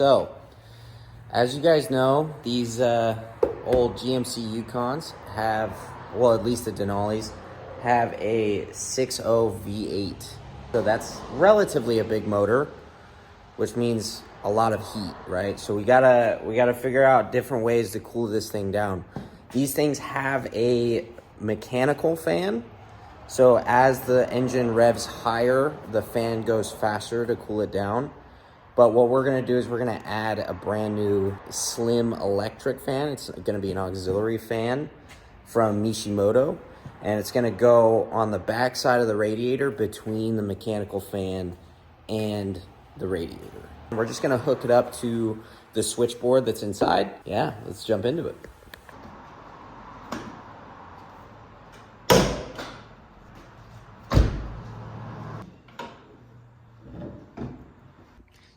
So, as you guys know, these old GMC Yukons have, well, at least the Denali's, have a 6.0 V8. So that's relatively a big motor, which means a lot of heat, right? So we gotta figure out different ways to cool this thing down. These things have a mechanical fan. So as the engine revs higher, the fan goes faster to cool it down. But what we're gonna do is we're gonna add a brand new slim electric fan. It's gonna be an auxiliary fan from Mishimoto. And it's gonna go on the back side of the radiator between the mechanical fan and the radiator. We're just gonna hook it up to the switchboard that's inside. Yeah, let's jump into it.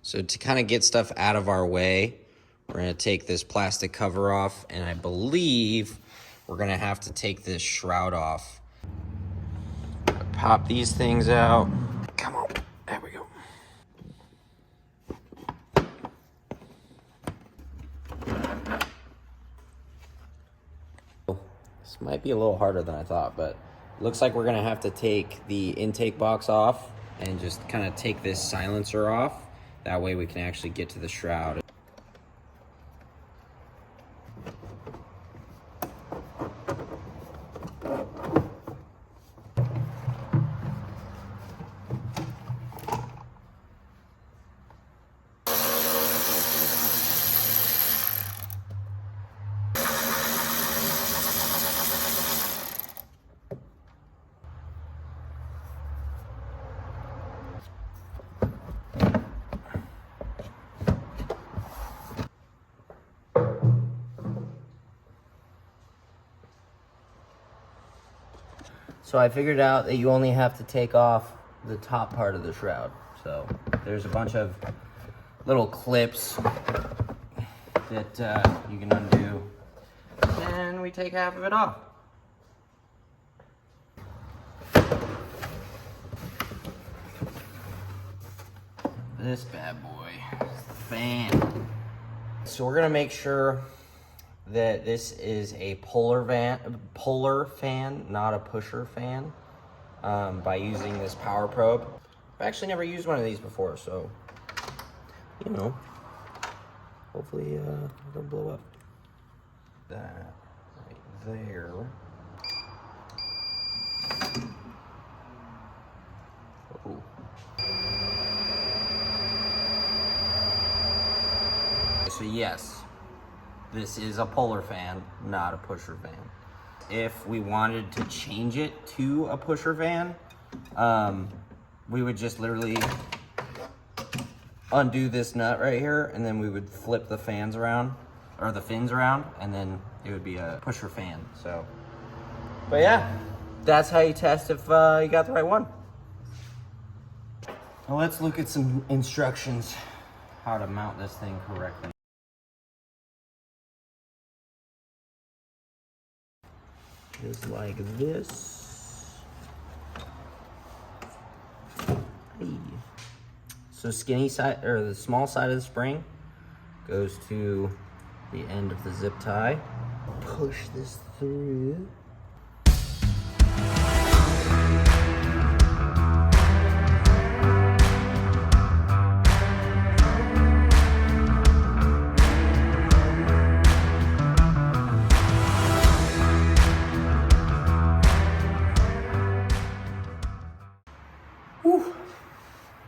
So to kind of get stuff out of our way, we're gonna take this plastic cover off, and I believe we're gonna have to take this shroud off. Pop these things out. Come on, there we go. This might be a little harder than I thought, but it looks like we're gonna have to take the intake box off and just kind of take this silencer off. That way we can actually get to the shroud. So I figured out that you only have to take off the top part of the shroud. So there's a bunch of little clips that you can undo, and we take half of it off. This bad boy is the fan. So we're gonna make sure that this is a polar fan, not a pusher fan, by using this power probe. I've actually never used one of these before, so, you know, hopefully it don't blow up. That right there. Oh. So yes, this is a polar fan, not a pusher fan. If we wanted to change it to a pusher fan, we would just literally undo this nut right here, and then we would flip the fans around, or the fins around, and then it would be a pusher fan. So, but yeah, that's how you test if you got the right one. Now let's look at some instructions how to mount this thing correctly. Is like this. Hey. So skinny side, or the small side of the spring, goes to the end of the zip tie. Push this through.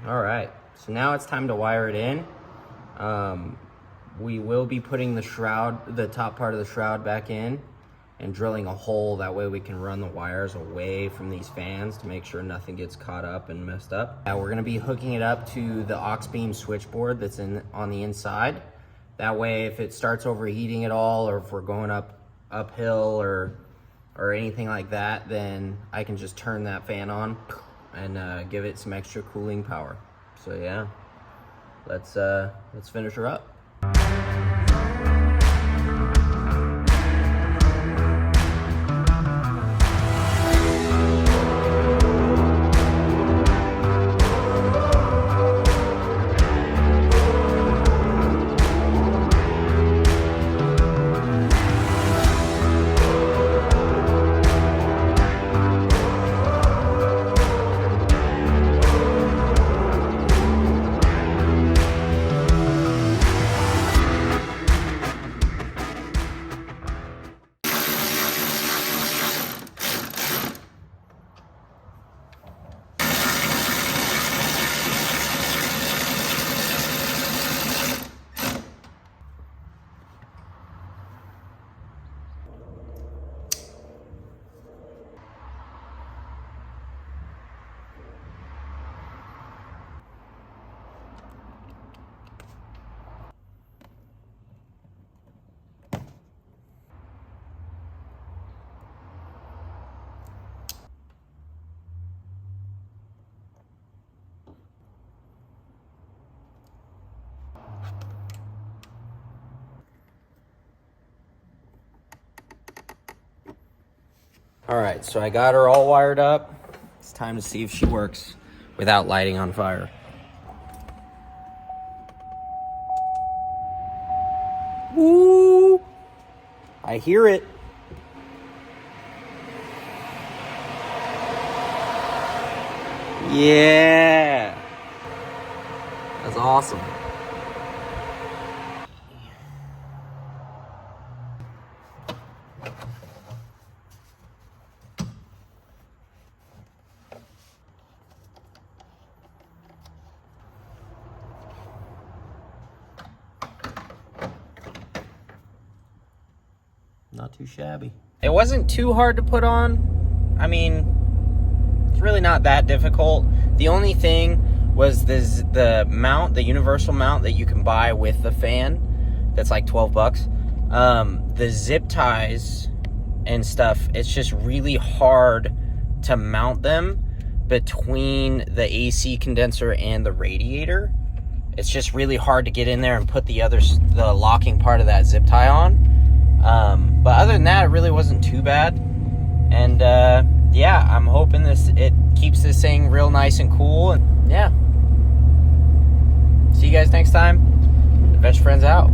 All right, so now it's time to wire it in. We will be putting the shroud, the top part of the shroud back in and drilling a hole. That way we can run the wires away from these fans to make sure nothing gets caught up and messed up. Now we're gonna be hooking it up to the aux beam switchboard that's on the inside. That way if it starts overheating at all, or if we're going uphill or anything like that, then I can just turn that fan on and give it some extra cooling power. So yeah, let's finish her up. All right, so I got her all wired up. It's time to see if she works without lighting on fire. Woo! I hear it. Yeah. That's awesome. Not too shabby. It wasn't too hard to put on. I mean, it's really not that difficult. The only thing was the mount, the universal mount that you can buy with the fan. That's like $12. The zip ties and stuff, it's just really hard to mount them between the AC condenser and the radiator. It's just really hard to get in there and put the locking part of that zip tie on. But other than that, it really wasn't too bad. And yeah, I'm hoping it keeps this thing real nice and cool. And yeah, see you guys next time. Adventure Friends out.